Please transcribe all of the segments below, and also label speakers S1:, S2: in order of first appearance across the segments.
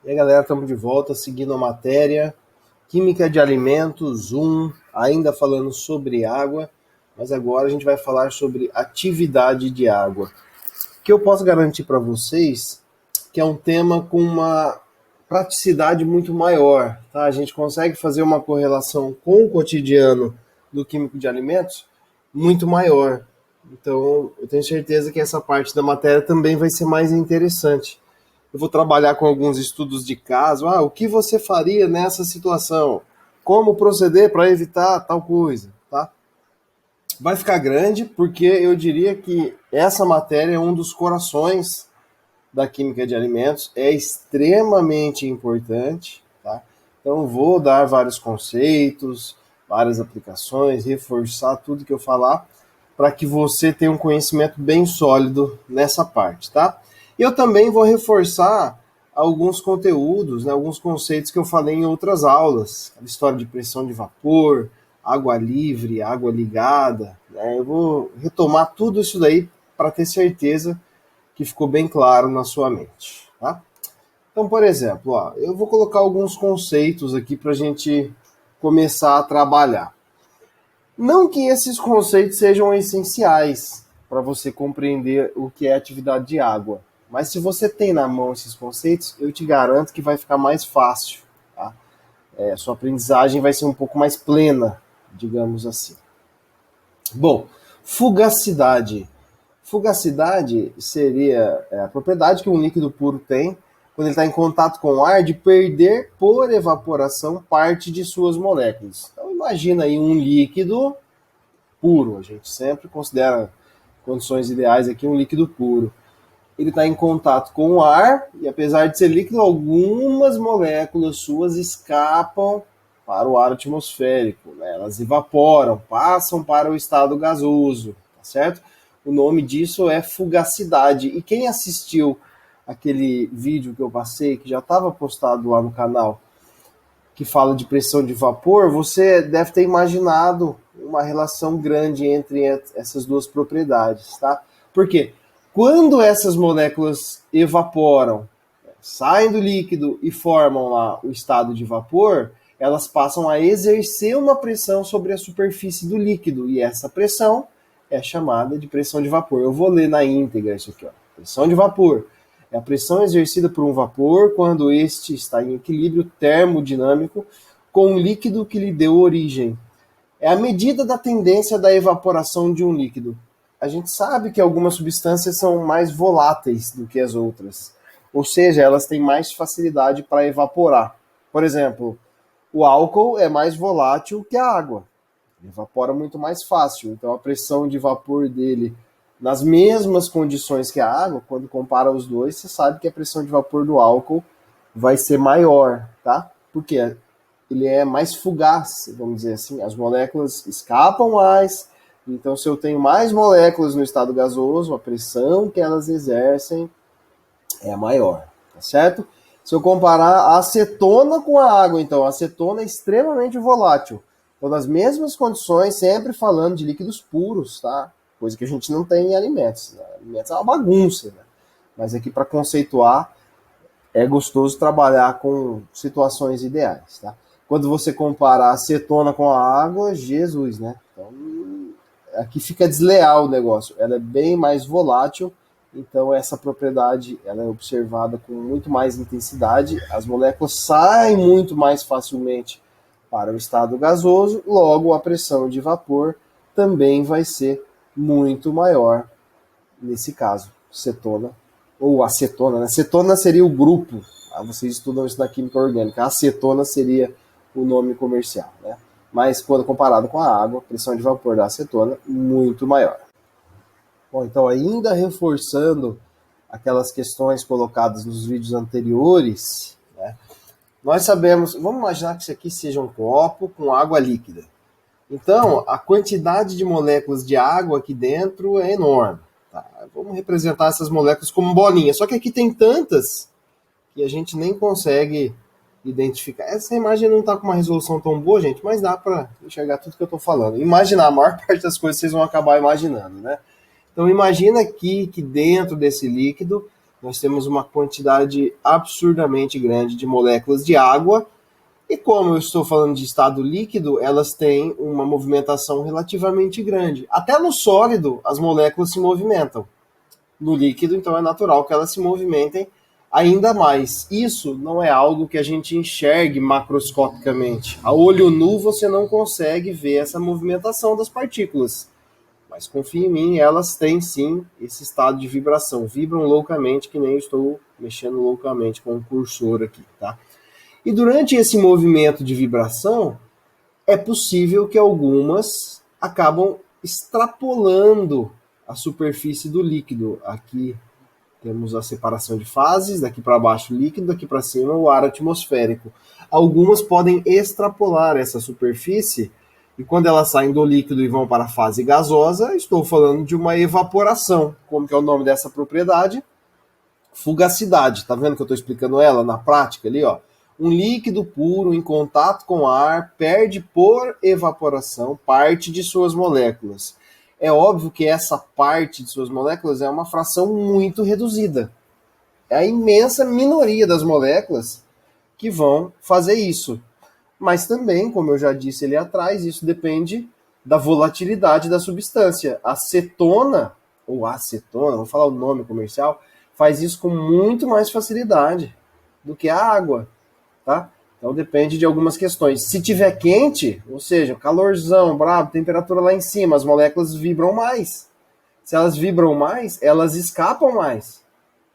S1: E aí, galera, estamos de volta, seguindo a matéria Química de Alimentos 1, ainda falando sobre água, mas agora a gente vai falar sobre atividade de água. O que eu posso garantir para vocês que é um tema com uma praticidade muito maior, tá? A gente consegue fazer uma correlação com o cotidiano do químico de alimentos muito maior. Então, eu tenho certeza que essa parte da matéria também vai ser mais interessante. Eu vou trabalhar com alguns estudos de caso. O que você faria nessa situação? Como proceder para evitar tal coisa, tá? Vai ficar grande porque eu diria que essa matéria é um dos corações da química de alimentos, é extremamente importante, tá? Então vou dar vários conceitos, várias aplicações, reforçar tudo que eu falar para que você tenha um conhecimento bem sólido nessa parte, tá? Eu também vou reforçar alguns conteúdos, né, alguns conceitos que eu falei em outras aulas, a história de pressão de vapor, água livre, água ligada, né? Eu vou retomar tudo isso daí para ter certeza que ficou bem claro na sua mente, tá? Então, por exemplo, eu vou colocar alguns conceitos aqui para a gente começar a trabalhar. Não que esses conceitos sejam essenciais para você compreender o que é atividade de água, mas se você tem na mão esses conceitos, eu te garanto que vai ficar mais fácil, tá? Sua aprendizagem vai ser um pouco mais plena, digamos assim. Bom, fugacidade. Fugacidade seria a propriedade que um líquido puro tem quando ele está em contato com o ar de perder por evaporação parte de suas moléculas. Então imagina aí um líquido puro, a gente sempre considera condições ideais aqui um líquido puro. Ele está em contato com o ar e apesar de ser líquido, algumas moléculas suas escapam para o ar atmosférico, né? Elas evaporam, passam para o estado gasoso, tá certo? O nome disso é fugacidade. E quem assistiu aquele vídeo que eu passei, que já estava postado lá no canal, que fala de pressão de vapor, você deve ter imaginado uma relação grande entre essas duas propriedades, tá? Por quê? Quando essas moléculas evaporam, saem do líquido e formam lá o estado de vapor, elas passam a exercer uma pressão sobre a superfície do líquido, e essa pressão é chamada de pressão de vapor. Eu vou ler na íntegra isso aqui, ó. Pressão de vapor é a pressão exercida por um vapor quando este está em equilíbrio termodinâmico com o líquido que lhe deu origem. É a medida da tendência da evaporação de um líquido. A gente sabe que algumas substâncias são mais voláteis do que as outras, ou seja, elas têm mais facilidade para evaporar. Por exemplo, o álcool é mais volátil que a água. Ele evapora muito mais fácil, então a pressão de vapor dele, nas mesmas condições que a água, quando compara os dois, você sabe que a pressão de vapor do álcool vai ser maior, tá? Porque ele é mais fugaz, vamos dizer assim, as moléculas escapam mais, então se eu tenho mais moléculas no estado gasoso, a pressão que elas exercem é maior, tá certo? Se eu comparar a acetona com a água, então, a acetona é extremamente volátil. Então, nas mesmas condições, sempre falando de líquidos puros, tá? Coisa que a gente não tem em alimentos. Alimentos é uma bagunça, né? Mas aqui, para conceituar, é gostoso trabalhar com situações ideais, tá? Quando você compara a acetona com a água, Jesus, né? Então, aqui fica desleal o negócio. Ela é bem mais volátil, então essa propriedade ela é observada com muito mais intensidade. As moléculas saem muito mais facilmente para o estado gasoso, logo a pressão de vapor também vai ser muito maior nesse caso, cetona ou acetona, né? Cetona seria o grupo, vocês estudam isso na química orgânica, a acetona seria o nome comercial, né? Mas quando comparado com a água, a pressão de vapor da acetona muito maior. Bom, então ainda reforçando aquelas questões colocadas nos vídeos anteriores, né? Nós sabemos, vamos imaginar que isso aqui seja um copo com água líquida. Então, a quantidade de moléculas de água aqui dentro é enorme. Tá? Vamos representar essas moléculas como bolinhas. Só que aqui tem tantas que a gente nem consegue identificar. Essa imagem não está com uma resolução tão boa, gente, mas dá para enxergar tudo que eu estou falando. Imaginar, a maior parte das coisas vocês vão acabar imaginando, né? Então, imagina aqui que dentro desse líquido nós temos uma quantidade absurdamente grande de moléculas de água, e como eu estou falando de estado líquido, elas têm uma movimentação relativamente grande. Até no sólido, as moléculas se movimentam. No líquido, então é natural que elas se movimentem ainda mais. Isso não é algo que a gente enxergue macroscopicamente. A olho nu você não consegue ver essa movimentação das partículas. Mas confia em mim, elas têm sim esse estado de vibração. Vibram loucamente, que nem eu estou mexendo loucamente com o cursor aqui, tá? E durante esse movimento de vibração, é possível que algumas acabam extrapolando a superfície do líquido. Aqui temos a separação de fases, daqui para baixo líquido, daqui para cima o ar atmosférico. Algumas podem extrapolar essa superfície, e quando elas saem do líquido e vão para a fase gasosa, estou falando de uma evaporação. Como que é o nome dessa propriedade? Fugacidade. Tá vendo que eu estou explicando ela na prática ali, ó? Um líquido puro em contato com ar perde por evaporação parte de suas moléculas. É óbvio que essa parte de suas moléculas é uma fração muito reduzida. É a imensa minoria das moléculas que vão fazer isso. Mas também, como eu já disse ali atrás, isso depende da volatilidade da substância. A cetona, ou acetona, vou falar o nome comercial, faz isso com muito mais facilidade do que a água, tá? Então depende de algumas questões. Se tiver quente, ou seja, calorzão, brabo, temperatura lá em cima, as moléculas vibram mais. Se elas vibram mais, elas escapam mais.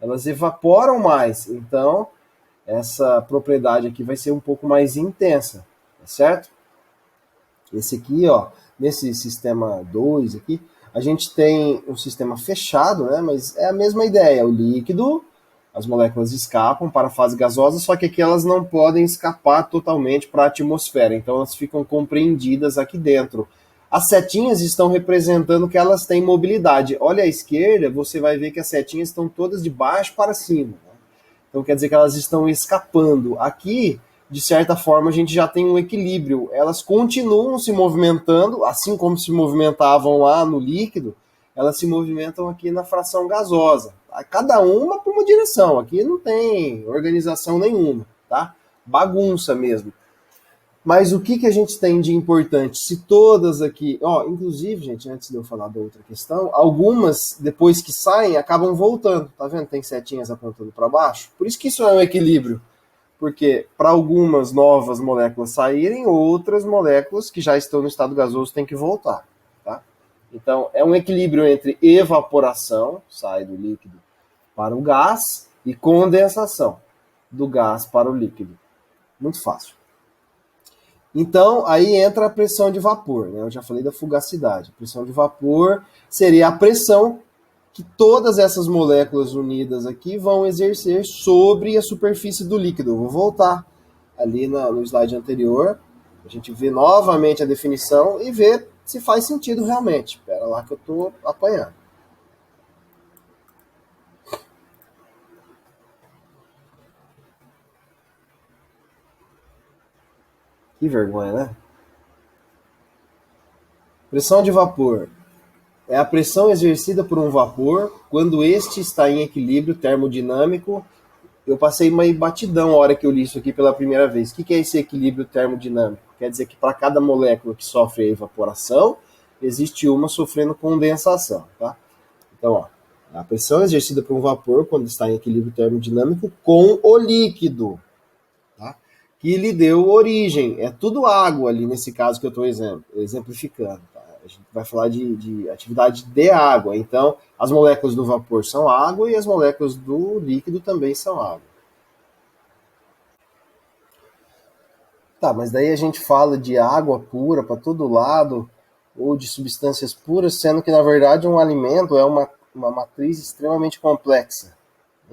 S1: Elas evaporam mais. Então, essa propriedade aqui vai ser um pouco mais intensa, tá certo? Esse aqui, ó, nesse sistema 2 aqui, a gente tem um sistema fechado, né? Mas é a mesma ideia, o líquido, as moléculas escapam para a fase gasosa, só que aqui elas não podem escapar totalmente para a atmosfera, então elas ficam compreendidas aqui dentro. As setinhas estão representando que elas têm mobilidade. Olha à esquerda, você vai ver que as setinhas estão todas de baixo para cima. Então quer dizer que elas estão escapando. Aqui, de certa forma, a gente já tem um equilíbrio. Elas continuam se movimentando, assim como se movimentavam lá no líquido, elas se movimentam aqui na fração gasosa. Cada uma por uma direção. Aqui não tem organização nenhuma, tá? Bagunça mesmo. Mas o que a gente tem de importante? Se todas aqui... Ó, inclusive, gente, antes de eu falar da outra questão, algumas, depois que saem, acabam voltando. Tá vendo? Tem setinhas apontando para baixo. Por isso que isso é um equilíbrio. Porque para algumas novas moléculas saírem, outras moléculas que já estão no estado gasoso têm que voltar. Tá? Então, é um equilíbrio entre evaporação, sai do líquido para o gás, e condensação, do gás para o líquido. Muito fácil. Então, aí entra a pressão de vapor, né? Eu já falei da fugacidade. A pressão de vapor seria a pressão que todas essas moléculas unidas aqui vão exercer sobre a superfície do líquido. Eu vou voltar ali no slide anterior, a gente vê novamente a definição e ver se faz sentido realmente. Espera lá que eu estou apanhando. Que vergonha, né? Pressão de vapor é a pressão exercida por um vapor quando este está em equilíbrio termodinâmico. Eu passei uma batidão a hora que eu li isso aqui pela primeira vez. O que é esse equilíbrio termodinâmico? Quer dizer que para cada molécula que sofre a evaporação, existe uma sofrendo condensação, tá? Então, ó, a pressão exercida por um vapor quando está em equilíbrio termodinâmico com o líquido, tá? Que lhe deu origem. É tudo água ali nesse caso que eu estou exemplificando. Tá? A gente vai falar de atividade de água. Então, as moléculas do vapor são água e as moléculas do líquido também são água. Tá, mas daí a gente fala de água pura para todo lado, ou de substâncias puras, sendo que, na verdade, um alimento é uma matriz extremamente complexa.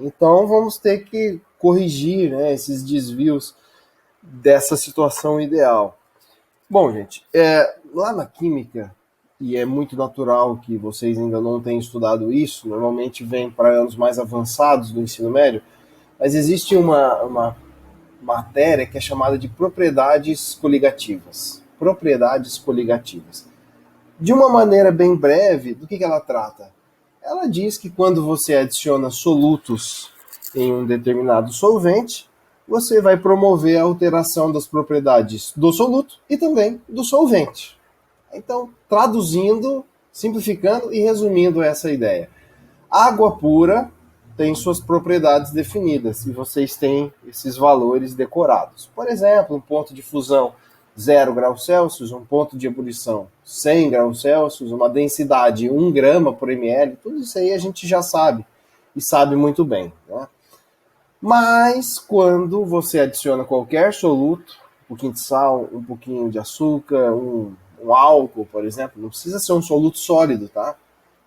S1: Então, vamos ter que corrigir, né, esses desvios dessa situação ideal. Bom, gente, lá na química, e é muito natural que vocês ainda não tenham estudado isso, normalmente vem para anos mais avançados do ensino médio, mas existe uma matéria que é chamada de propriedades coligativas. Propriedades coligativas. De uma maneira bem breve, do que ela trata? Ela diz que quando você adiciona solutos em um determinado solvente, você vai promover a alteração das propriedades do soluto e também do solvente. Então, traduzindo, simplificando e resumindo essa ideia. Água pura tem suas propriedades definidas e vocês têm esses valores decorados. Por exemplo, um ponto de fusão 0 graus Celsius, um ponto de ebulição 100 graus Celsius, uma densidade 1 grama por ml, tudo isso aí a gente já sabe e sabe muito bem. Né? Mas quando você adiciona qualquer soluto, um pouquinho de sal, um pouquinho de açúcar, um álcool, por exemplo, não precisa ser um soluto sólido, tá?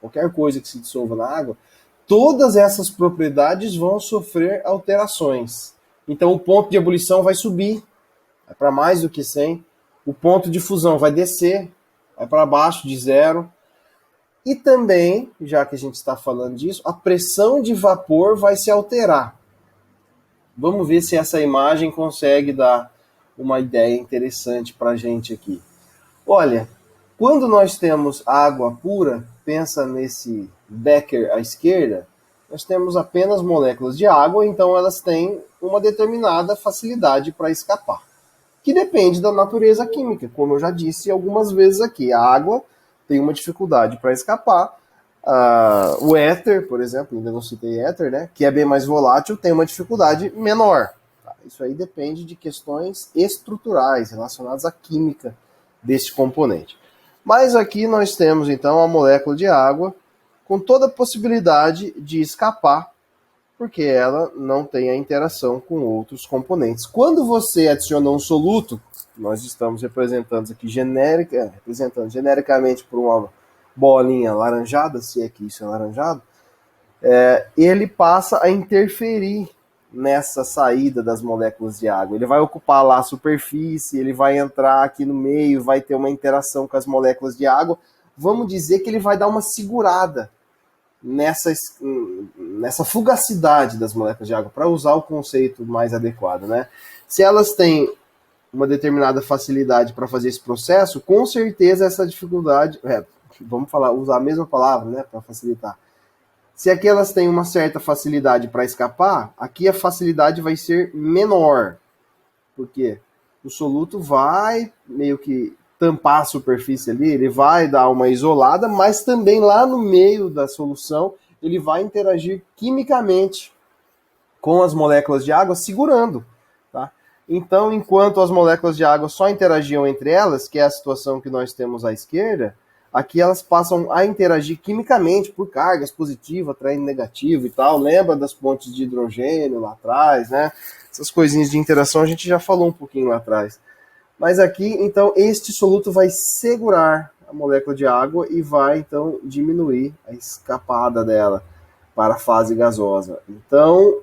S1: Qualquer coisa que se dissolva na água, todas essas propriedades vão sofrer alterações. Então o ponto de ebulição vai subir, vai para mais do que 100. O ponto de fusão vai descer, vai para baixo de 0. E também, já que a gente está falando disso, a pressão de vapor vai se alterar. Vamos ver se essa imagem consegue dar uma ideia interessante para a gente aqui. Olha, quando nós temos água pura, pensa nesse becker à esquerda, nós temos apenas moléculas de água, então elas têm uma determinada facilidade para escapar, que depende da natureza química, como eu já disse algumas vezes aqui. A água tem uma dificuldade para escapar. O éter, por exemplo, ainda não citei éter, né, que é bem mais volátil, tem uma dificuldade menor. Tá? Isso aí depende de questões estruturais relacionadas à química desse componente. Mas aqui nós temos então a molécula de água com toda a possibilidade de escapar, porque ela não tem a interação com outros componentes. Quando você adiciona um soluto, nós estamos representando aqui genericamente por uma bolinha laranjada, se é que isso é laranjado, ele passa a interferir nessa saída das moléculas de água. Ele vai ocupar lá a superfície, ele vai entrar aqui no meio, vai ter uma interação com as moléculas de água. Vamos dizer que ele vai dar uma segurada nessa fugacidade das moléculas de água, para usar o conceito mais adequado, né? Se elas têm uma determinada facilidade para fazer esse processo, com certeza essa dificuldade, usar a mesma palavra, né, para facilitar. Se aqui elas têm uma certa facilidade para escapar, aqui a facilidade vai ser menor. Por quê? O soluto vai meio que tampar a superfície ali, ele vai dar uma isolada, mas também lá no meio da solução ele vai interagir quimicamente com as moléculas de água, segurando. Tá? Então, enquanto as moléculas de água só interagiam entre elas, que é a situação que nós temos à esquerda, aqui elas passam a interagir quimicamente por cargas positivas, atraindo negativo e tal. Lembra das pontes de hidrogênio lá atrás, né? Essas coisinhas de interação a gente já falou um pouquinho lá atrás. Mas aqui, então, este soluto vai segurar a molécula de água e vai, então, diminuir a escapada dela para a fase gasosa. Então,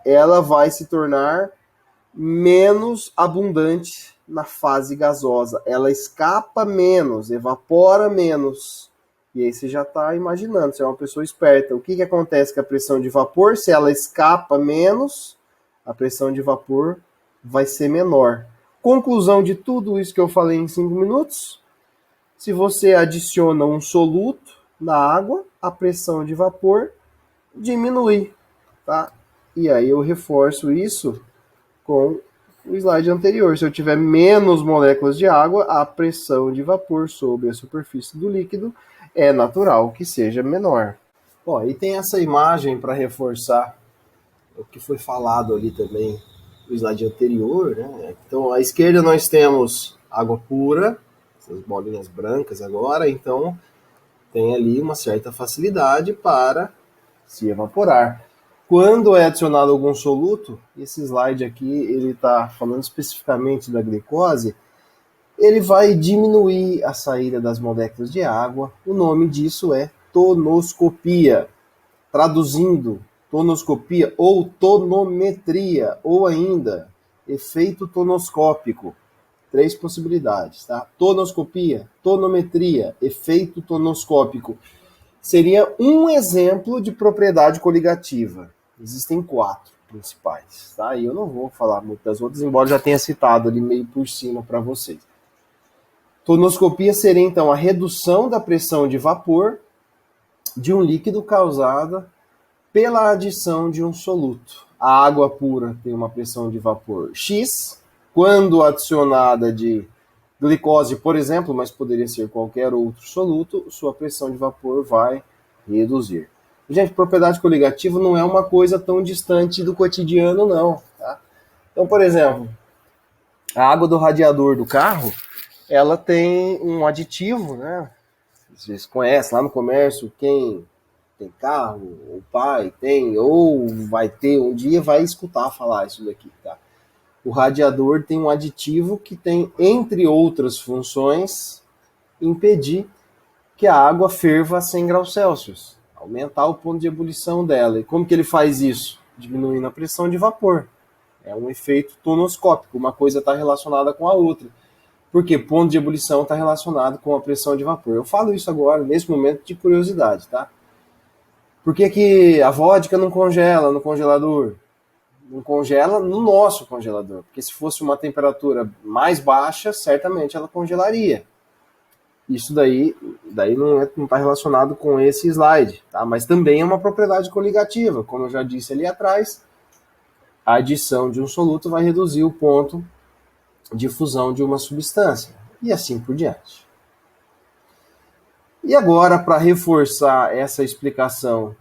S1: ela vai se tornar menos abundante na fase gasosa. Ela escapa menos, evapora menos. E aí você já está imaginando, você é uma pessoa esperta. O que acontece com a pressão de vapor? Se ela escapa menos, a pressão de vapor vai ser menor. Conclusão de tudo isso que eu falei em 5 minutos. Se você adiciona um soluto na água, a pressão de vapor diminui. Tá? E aí eu reforço isso com o slide anterior. Se eu tiver menos moléculas de água, a pressão de vapor sobre a superfície do líquido é natural que seja menor. Bom, e tem essa imagem para reforçar o que foi falado ali também no slide anterior, né? Então, à esquerda nós temos água pura, essas bolinhas brancas agora, então tem ali uma certa facilidade para se evaporar. Quando é adicionado algum soluto, esse slide aqui, ele está falando especificamente da glicose, ele vai diminuir a saída das moléculas de água. O nome disso é tonoscopia. Traduzindo, tonoscopia ou tonometria, ou ainda efeito tonoscópico. 3 possibilidades, tá? Tonoscopia, tonometria, efeito tonoscópico. Seria um exemplo de propriedade coligativa. Existem 4 principais, tá? E eu não vou falar muito das outras, embora já tenha citado ali meio por cima para vocês. Tonoscopia seria, então, a redução da pressão de vapor de um líquido causada pela adição de um soluto. A água pura tem uma pressão de vapor X, quando adicionada de glicose, por exemplo, mas poderia ser qualquer outro soluto, sua pressão de vapor vai reduzir. Gente, propriedade coligativa não é uma coisa tão distante do cotidiano, não. Tá? Então, por exemplo, a água do radiador do carro, ela tem um aditivo, né? Vocês conhecem lá no comércio, quem tem carro, o pai tem, ou vai ter um dia, vai escutar falar isso daqui, tá? O radiador tem um aditivo que tem, entre outras funções, impedir que a água ferva a 100 graus Celsius, aumentar o ponto de ebulição dela. E como que ele faz isso? Diminuindo a pressão de vapor. É um efeito tonoscópico, uma coisa está relacionada com a outra. Porque ponto de ebulição está relacionado com a pressão de vapor. Eu falo isso agora, nesse momento, de curiosidade, tá? Por que a vodka não congela no congelador? Não congela no nosso congelador, porque se fosse uma temperatura mais baixa, certamente ela congelaria. Isso daí não está relacionado com esse slide, tá? Mas também é uma propriedade coligativa, como eu já disse ali atrás, a adição de um soluto vai reduzir o ponto de fusão de uma substância, e assim por diante. E agora, para reforçar essa explicação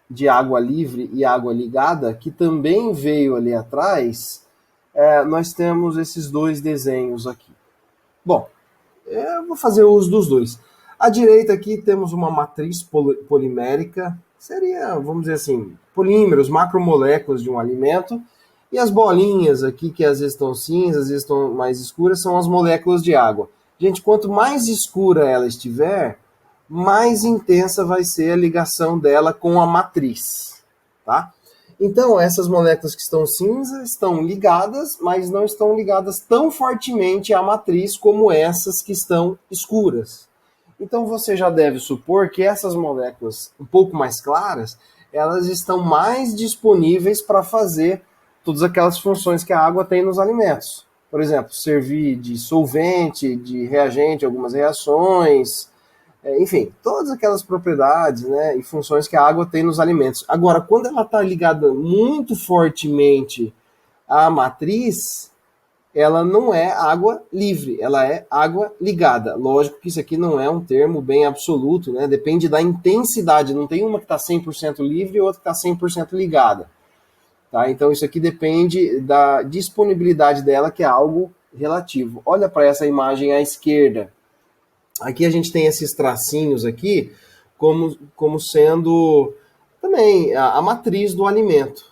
S1: de água livre e água ligada, que também veio ali atrás, nós temos esses dois desenhos aqui. Bom, eu vou fazer uso dos dois. À direita aqui temos uma matriz polimérica, seria, vamos dizer assim, polímeros, macromoléculas de um alimento, e as bolinhas aqui, que às vezes estão cinzas, às vezes estão mais escuras, são as moléculas de água. Gente, quanto mais escura ela estiver, mais intensa vai ser a ligação dela com a matriz, tá? Então, essas moléculas que estão cinzas estão ligadas, mas não estão ligadas tão fortemente à matriz como essas que estão escuras. Então, você já deve supor que essas moléculas um pouco mais claras, elas estão mais disponíveis para fazer todas aquelas funções que a água tem nos alimentos. Por exemplo, servir de solvente, de reagente, algumas reações, enfim, todas aquelas propriedades, né, e funções que a água tem nos alimentos. Agora, quando ela está ligada muito fortemente à matriz, ela não é água livre, ela é água ligada. Lógico que isso aqui não é um termo bem absoluto, né? Depende da intensidade, não tem uma que está 100% livre e outra que está 100% ligada. Tá? Então isso aqui depende da disponibilidade dela, que é algo relativo. Olha para essa imagem à esquerda. Aqui a gente tem esses tracinhos aqui como sendo também a matriz do alimento.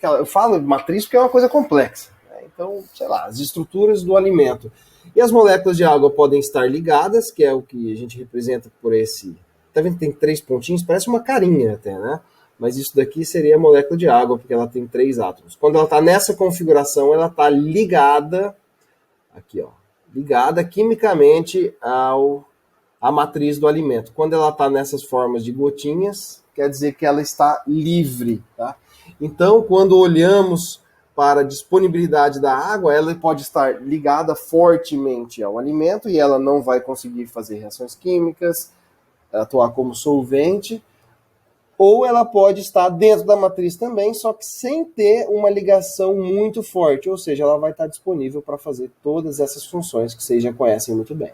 S1: Eu falo matriz porque é uma coisa complexa. Né? Então, sei lá, as estruturas do alimento. E as moléculas de água podem estar ligadas, que é o que a gente representa por esse... Tá vendo que tem 3 pontinhos? Parece uma carinha até, né? Mas isso daqui seria a molécula de água, porque ela tem 3 átomos. Quando ela está nessa configuração, ela está ligada, aqui ó, ligada quimicamente à matriz do alimento. Quando ela está nessas formas de gotinhas, quer dizer que ela está livre. Tá? Então, quando olhamos para a disponibilidade da água, ela pode estar ligada fortemente ao alimento e ela não vai conseguir fazer reações químicas, atuar como solvente, ou ela pode estar dentro da matriz também, só que sem ter uma ligação muito forte, ou seja, ela vai estar disponível para fazer todas essas funções que vocês já conhecem muito bem.